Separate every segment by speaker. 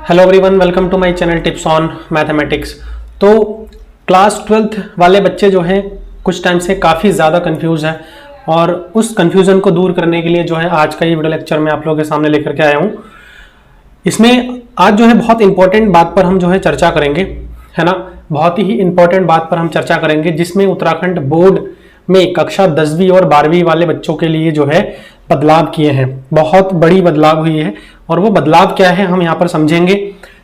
Speaker 1: Hello everyone, welcome to my channel tips on mathematics. तो class 12th वाले बच्चे जो हैं कुछ टाइम से काफ़ी ज़्यादा कंफ्यूज है और उस कंफ्यूजन को दूर करने के लिए जो है आज का ये वीडियो लेक्चर मैं आप लोगों के सामने लेकर के आया हूँ। इसमें आज जो है बहुत इंपॉर्टेंट बात पर हम जो है चर्चा करेंगे, है ना। बहुत ही इंपॉर्टेंट बात पर हम चर्चा करेंगे जिसमें उत्तराखंड बोर्ड में कक्षा 10वीं और 12वीं वाले बच्चों के लिए जो है बदलाव किए हैं। बहुत बड़ी बदलाव हुई है और वो बदलाव क्या है हम यहाँ पर समझेंगे।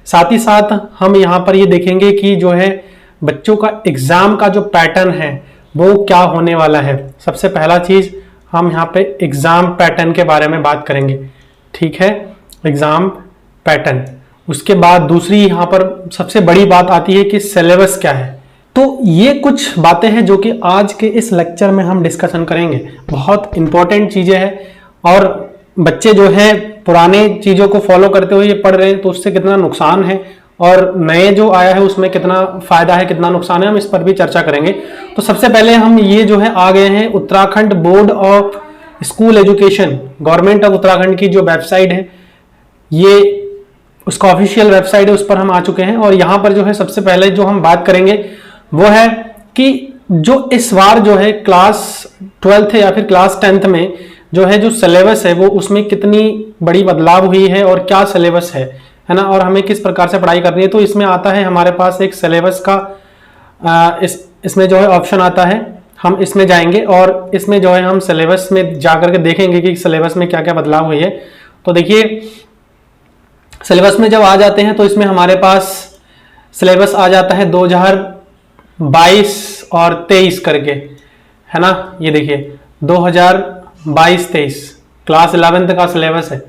Speaker 1: साथ ही साथ हम यहाँ पर ये देखेंगे कि जो है बच्चों का एग्जाम का जो पैटर्न है वो क्या होने वाला है। सबसे पहला चीज हम यहाँ पे एग्जाम पैटर्न के बारे में बात करेंगे, ठीक है, एग्जाम पैटर्न। उसके बाद दूसरी यहाँ पर सबसे बड़ी बात आती है कि सिलेबस क्या है। तो ये कुछ बातें हैं जो कि आज के इस लेक्चर में हम डिस्कशन करेंगे। बहुत इंपॉर्टेंट चीजें हैं और बच्चे जो है पुराने चीजों को फॉलो करते हुए ये पढ़ रहे हैं तो उससे कितना नुकसान है और नए जो आया है उसमें कितना फायदा है कितना नुकसान है, हम इस पर भी चर्चा करेंगे। तो सबसे पहले हम ये जो है आ गए हैं Uttarakhand board of school education, government of Uttarakhand की जो वेबसाइट है, ये उसका ऑफिशियल वेबसाइट है, उस पर हम आ चुके हैं। और यहाँ पर जो है सबसे पहले जो हम बात करेंगे वो है कि जो इस बार जो है क्लास 12th या फिर क्लास 10th में जो है जो सिलेबस है वो उसमें कितनी बड़ी बदलाव हुई है और क्या सिलेबस है ना, और हमें किस प्रकार से पढ़ाई करनी है। तो इसमें आता है हमारे पास एक सिलेबस का इसमें जो है ऑप्शन आता है, हम इसमें जाएंगे और इसमें जो है हम सिलेबस में जाकर के देखेंगे कि सिलेबस में क्या क्या बदलाव हुई है। तो देखिए सिलेबस में जब आ जाते हैं तो इसमें हमारे पास सिलेबस आ जाता है 2022 और 23 करके, है ना। ये देखिए 2022-23 क्लास 11th का सिलेबस है।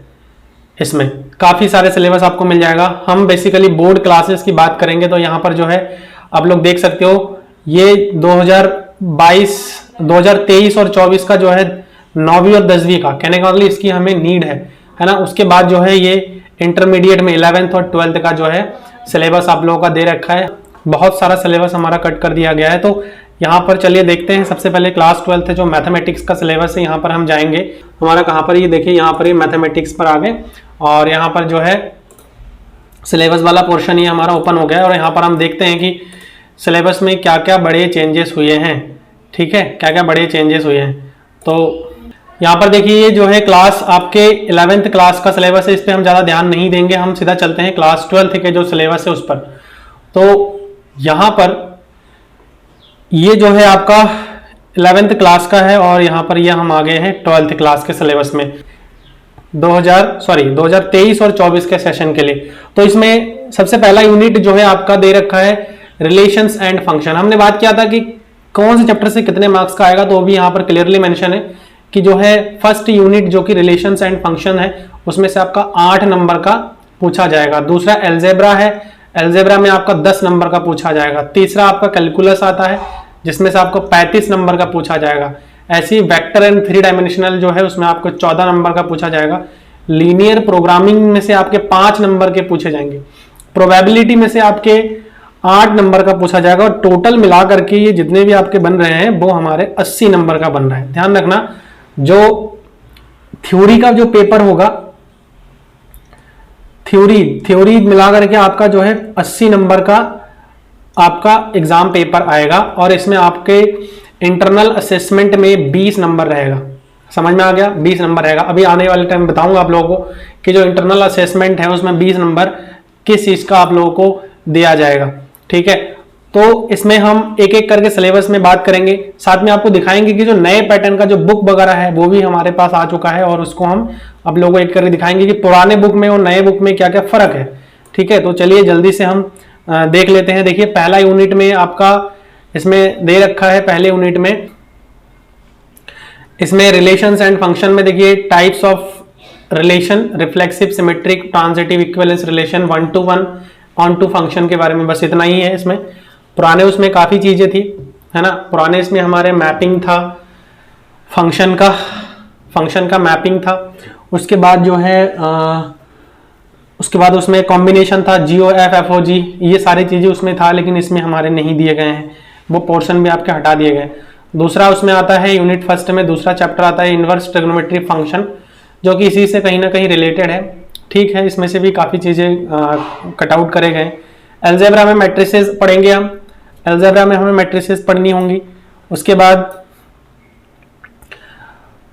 Speaker 1: इसमें काफी सारे सिलेबस आपको मिल जाएगा। हम बेसिकली बोर्ड क्लासेस की बात करेंगे तो यहाँ पर जो है आप लोग देख सकते हो ये 2022, 2023 और 24 का जो है 9वीं और 10वीं का, कहने का मतलब इसकी हमें नीड है ना। उसके बाद जो है ये इंटरमीडिएट में 11th और 12th का जो है सिलेबस आप लोगों का दे रखा है। बहुत सारा सिलेबस हमारा कट कर दिया गया है। तो यहाँ पर चलिए देखते हैं। सबसे पहले क्लास 12th जो मैथमेटिक्स का सिलेबस है यहाँ पर हम जाएंगे। हमारा कहाँ पर, ये देखिए यहाँ पर ये मैथमेटिक्स पर आ गए और यहाँ पर जो है सिलेबस वाला पोर्शन ये हमारा ओपन हो गया है और यहाँ पर हम देखते हैं कि सिलेबस में क्या क्या बड़े चेंजेस हुए हैं, ठीक है, क्या क्या बड़े चेंजेस हुए हैं। तो यहाँ पर देखिए ये जो है क्लास आपके 11th क्लास का सिलेबस है, इस पर हम ज़्यादा ध्यान नहीं देंगे, हम सीधा चलते हैं क्लास 12th के जो सिलेबस है उस पर। तो यहाँ पर ये जो है आपका 11th क्लास का है और यहाँ पर ये हम आ गए हैं 12th क्लास के सिलेबस में 2023 और 24 के सेशन के लिए। तो इसमें सबसे पहला यूनिट जो है आपका दे रखा है रिलेशंस एंड फंक्शन। हमने बात किया था कि कौन से चैप्टर से कितने मार्क्स का आएगा, तो भी यहाँ पर क्लियरली मेंशन है कि जो है फर्स्ट यूनिट जो कि रिलेशंस एंड फंक्शन है उसमें से आपका 8 नंबर का पूछा जाएगा। दूसरा एल्जेब्रा है, एल्जेब्रा में आपका 10 नंबर का पूछा जाएगा। तीसरा आपका कैलकुलस आता है जिसमें से आपको 35 नंबर का पूछा जाएगा। ऐसी वेक्टर एंड 3 डायमेंशनल जो है उसमें आपको 14 नंबर का पूछा जाएगा। लीनियर प्रोग्रामिंग में से आपके 5 नंबर के पूछे जाएंगे। प्रोबेबिलिटी में से आपके 8 नंबर का पूछा जाएगा और टोटल मिला करके ये जितने भी आपके बन रहे हैं वो हमारे 80 नंबर का बन रहा है। ध्यान रखना, जो थ्योरी का जो पेपर होगा, थ्योरी मिला करके आपका जो है 80 नंबर का आपका एग्जाम पेपर आएगा और इसमें आपके इंटरनल असेसमेंट में 20 नंबर रहेगा। समझ में आ गया, 20 नंबर रहेगा। अभी आने वाले टाइम बताऊंगा आप लोगों को कि जो इंटरनल असेसमेंट है उसमें 20 नंबर किस चीज का आप लोगों को दिया जाएगा, ठीक है। तो इसमें हम एक एक करके सिलेबस में बात करेंगे, साथ में आपको दिखाएंगे कि जो नए पैटर्न का जो बुक वगैरह है वो भी हमारे पास आ चुका है और उसको हम आप लोगों को एक करके दिखाएंगे कि पुराने बुक में और नए बुक में क्या क्या फर्क है, ठीक है। तो चलिए जल्दी से हम देख लेते हैं। देखिए पहला यूनिट में आपका इसमें दे रखा है, पहले यूनिट में इसमें रिलेशंस एंड फंक्शन में देखिए types of relation, reflexive, symmetric, transitive, equivalence relation, 1 to 1, onto function के बारे में बस इतना ही है। इसमें पुराने उसमें काफी चीजें थी, है ना। पुराने इसमें हमारे मैपिंग था, फंक्शन का मैपिंग था। उसके बाद जो है उसके बाद उसमें कॉम्बिनेशन था, GOF, FOG, ये सारी चीजें उसमें था, लेकिन इसमें हमारे नहीं दिए गए हैं, वो पोर्शन भी आपके हटा दिए गए। दूसरा उसमें आता है यूनिट फर्स्ट में दूसरा चैप्टर आता है इनवर्स ट्रिग्नोमेट्री फंक्शन, जो कि इसी से कहीं ना कहीं रिलेटेड है। ठीक है, इसमें से भी काफ़ी चीज़ें कट आउट करे गए। अलजेब्रा में मैट्रिसेस पढ़ेंगे हम, अलजेब्रा में हमें मैट्रिसेस पढ़नी होंगी। उसके बाद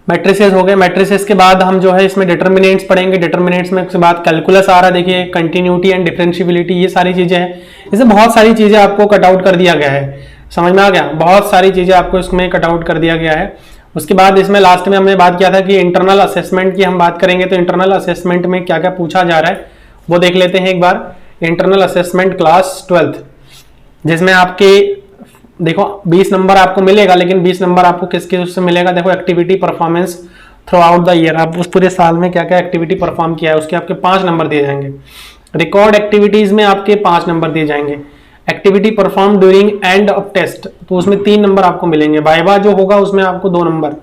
Speaker 1: मैट्रिसेस हो गए, मैट्रिसेस के बाद हम जो है इसमें डिटर्मिनेंट्स पढ़ेंगे। डिटर्मिनेंट्स में उसके बाद कैलकुलस आ रहा है, देखिए कंटिन्यूटी एंड डिफरेंशियबिलिटी, ये सारी चीज़ें हैं। इसे बहुत सारी चीज़ें आपको कट आउट कर दिया गया है, समझ में आ गया, बहुत सारी चीज़ें आपको इसमें कट आउट कर दिया गया है। उसके बाद इसमें लास्ट में हमने बात किया था कि इंटरनल असेसमेंट की हम बात करेंगे, तो इंटरनल असेसमेंट में क्या क्या पूछा जा रहा है वो देख लेते हैं एक बार। इंटरनल असेसमेंट क्लास 12th, जिसमें आपके देखो 20 नंबर आपको मिलेगा, लेकिन 20 नंबर आपको किसके उससे मिलेगा, देखो activity performance through out the year, आप उस पूरे साल में क्या क्या एक्टिविटी परफॉर्म किया है उसके आपके 5 नंबर दिए जाएंगे। रिकॉर्ड एक्टिविटीज में आपके 5 नंबर दिए जाएंगे। Activity perform during end of test, तो उसमें 3 नंबर आपको मिलेंगे। वाइवा जो होगा उसमें आपको 2 नंबर।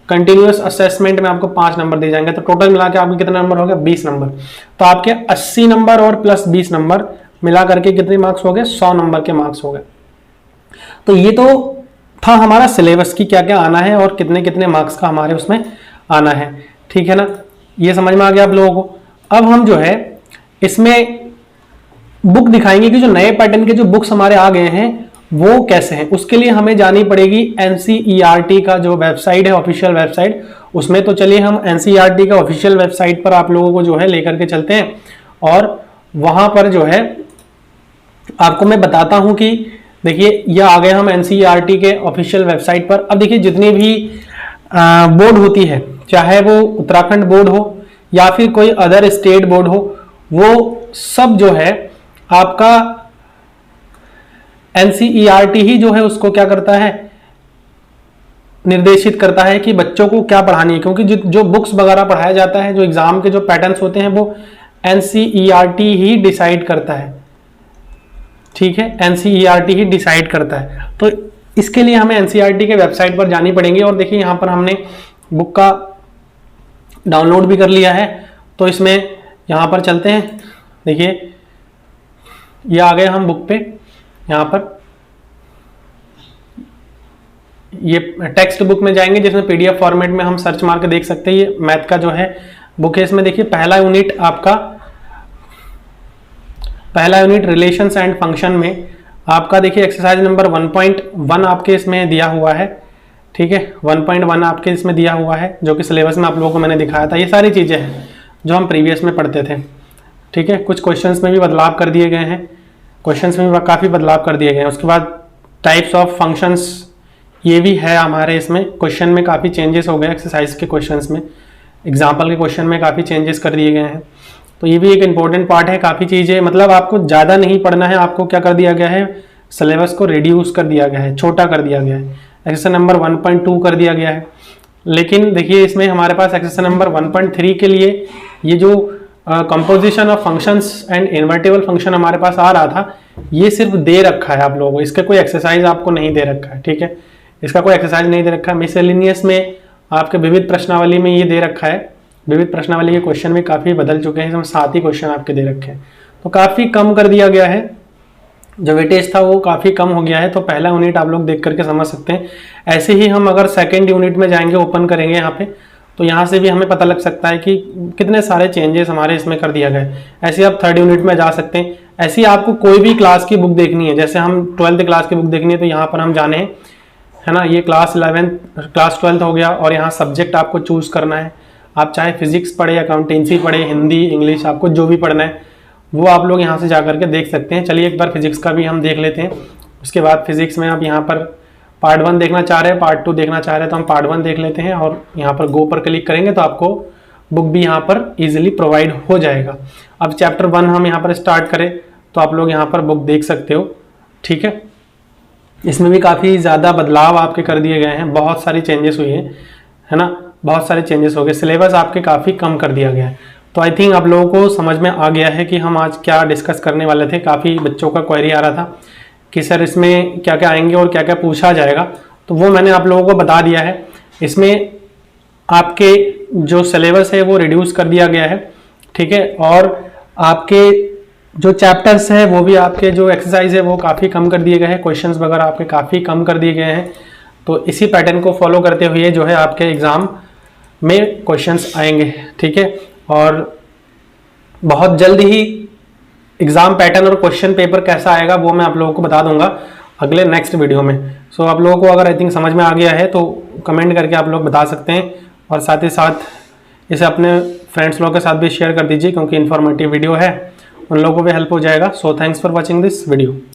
Speaker 1: कंटिन्यूअस असेसमेंट में आपको 5 नंबर दिए जाएंगे। तो टोटल मिला के आपके कितने नंबर हो गए, 20 नंबर। तो आपके 80 नंबर और प्लस 20 नंबर मिला करके कितने मार्क्स हो गए, 100 नंबर के मार्क्स हो गए। तो ये तो था हमारा सिलेबस की क्या क्या आना है और कितने कितने मार्क्स का हमारे उसमें आना है, ठीक है ना, ये समझ में आ गया आप लोगों को। अब हम जो है इसमें बुक दिखाएंगे कि जो नए पैटर्न के जो बुक्स हमारे आ गए हैं वो कैसे हैं। उसके लिए हमें जानी पड़ेगी एनसीईआरटी का जो वेबसाइट है, ऑफिशियल वेबसाइट, उसमें। तो चलिए हम एनसीईआरटी का ऑफिशियल वेबसाइट पर आप लोगों को जो है लेकर के चलते हैं, और वहां पर जो है आपको मैं बताता हूं कि देखिए ये आ गए हम एनसीईआरटी के ऑफिशियल वेबसाइट पर। अब देखिए जितनी भी बोर्ड होती है, चाहे वो उत्तराखंड बोर्ड हो या फिर कोई अदर स्टेट बोर्ड हो, वो सब जो है आपका एनसीईआरटी ही जो है उसको क्या करता है, निर्देशित करता है कि बच्चों को क्या पढ़ानी है। क्योंकि जो बुक्स वगैरह पढ़ाया जाता है, जो एग्जाम के जो पैटर्न्स होते हैं वो एनसीईआरटी ही डिसाइड करता है, ठीक है, एनसीईआरटी ही डिसाइड करता है। तो इसके लिए हमें एनसीईआरटी के वेबसाइट पर जानी पड़ेगी। और देखिए यहाँ पर हमने बुक का डाउनलोड भी कर लिया है, तो इसमें यहाँ पर चलते हैं। देखिए ये आ गए हम बुक पे, यहाँ पर ये टेक्स्ट बुक में जाएंगे जिसमें पीडीएफ फॉर्मेट में हम सर्च मार के देख सकते हैं। ये मैथ का जो है बुक है, इसमें देखिए पहला यूनिट आपका, पहला यूनिट रिलेशंस एंड फंक्शन में आपका देखिए एक्सरसाइज नंबर 1.1 आपके इसमें दिया हुआ है, ठीक है, 1.1 आपके इसमें दिया हुआ है, जो कि सिलेबस में आप लोगों को मैंने दिखाया था। ये सारी चीज़ें हैं जो हम प्रीवियस में पढ़ते थे, ठीक है। कुछ क्वेश्चंस में भी बदलाव कर दिए गए हैं, क्वेश्चंस में भी काफ़ी बदलाव कर दिए गए हैं। उसके बाद टाइप्स ऑफ फंक्शंस ये भी है हमारे इसमें, क्वेश्चन में काफ़ी चेंजेस हो गए, एक्सरसाइज के क्वेश्चंस में, एग्जाम्पल के क्वेश्चन में काफ़ी चेंजेस कर दिए गए हैं। तो ये भी एक इंपॉर्टेंट पार्ट है। काफ़ी चीज़ें मतलब आपको ज़्यादा नहीं पढ़ना है, आपको क्या कर दिया गया है, सिलेबस को रिड्यूस कर दिया गया है, छोटा कर दिया गया है। एक्सरसाइज नंबर 1.2 कर दिया गया है। लेकिन देखिए इसमें हमारे पास एक्सरसाइज नंबर 1.3 के लिए ये जो composition of functions and invertible function हमारे पास आ रहा था, ये सिर्फ दे रखा है आप लोगों को, इसका कोई एक्सरसाइज आपको नहीं दे रखा है, ठीक है, इसका कोई एक्सरसाइज नहीं दे रखा है। मिसलेनियस में आपके विविध प्रश्नावली में ये दे रखा है, विविध प्रश्नावली के क्वेश्चन भी काफ़ी बदल चुके हैं, इसमें 7 ही क्वेश्चन आपके दे रखे हैं, तो काफ़ी कम कर दिया गया है, जो वेटेज था वो काफ़ी कम हो गया है। तो पहला यूनिट आप लोग देख करके समझ सकते हैं। ऐसे ही हम अगर सेकेंड यूनिट में जाएंगे, ओपन करेंगे यहाँ पे, तो यहाँ से भी हमें पता लग सकता है कि कितने सारे चेंजेस हमारे इसमें कर दिया गया है। ऐसे आप थर्ड यूनिट में जा सकते हैं। ऐसे ही आपको कोई भी क्लास की बुक देखनी है, जैसे हम 12th क्लास की बुक देखनी है, तो यहाँ पर हम जाने हैं, है ना, ये क्लास 12th हो गया, और यहाँ सब्जेक्ट आपको चूज करना है। आप चाहे फिजिक्स पढ़े, अकाउंटेंसी पढ़े, हिंदी, इंग्लिश, आपको जो भी पढ़ना है वो आप लोग यहाँ से जा करके देख सकते हैं। चलिए एक बार फिजिक्स का भी हम देख लेते हैं। उसके बाद फिजिक्स में आप यहाँ पर पार्ट 1 देखना चाह रहे हैं, पार्ट 2 देखना चाह रहे हैं, तो हम पार्ट 1 देख लेते हैं, और यहाँ पर गो पर क्लिक करेंगे तो आपको बुक भी यहाँ पर इजीली प्रोवाइड हो जाएगा। अब चैप्टर 1 हम यहाँ पर स्टार्ट करें तो आप लोग यहाँ पर बुक देख सकते हो, ठीक है। इसमें भी काफ़ी ज़्यादा बदलाव आपके कर दिए गए हैं, बहुत सारी चेंजेस हुई हैं, है ना, बहुत सारे चेंजेस हो गए। सिलेबस आपके काफ़ी कम कर दिया गया है। तो आई थिंक आप लोगों को समझ में आ गया है कि हम आज क्या डिस्कस करने वाले थे। काफ़ी बच्चों का क्वेरी आ रहा था कि सर इसमें क्या क्या आएंगे और क्या क्या पूछा जाएगा, तो वो मैंने आप लोगों को बता दिया है। इसमें आपके जो सिलेबस है वो रिड्यूस कर दिया गया है, ठीक है, और आपके जो चैप्टर्स हैं वो भी, आपके जो एक्सरसाइज है वो काफ़ी कम कर दिए गए हैं, क्वेश्चंस वगैरह आपके काफ़ी कम कर दिए गए हैं। तो इसी पैटर्न को फॉलो करते हुए जो है आपके एग्ज़ाम में क्वेश्चंस आएंगे, ठीक है। और बहुत जल्द ही एग्जाम पैटर्न और क्वेश्चन पेपर कैसा आएगा वो मैं आप लोगों को बता दूंगा अगले नेक्स्ट वीडियो में। सो आप लोगों को अगर आई थिंक समझ में आ गया है तो कमेंट करके आप लोग बता सकते हैं, और साथ ही साथ इसे अपने फ्रेंड्स लोगों के साथ भी शेयर कर दीजिए क्योंकि इन्फॉर्मेटिव वीडियो है, उन लोगों को भी हेल्प हो जाएगा। So thanks for watching this video.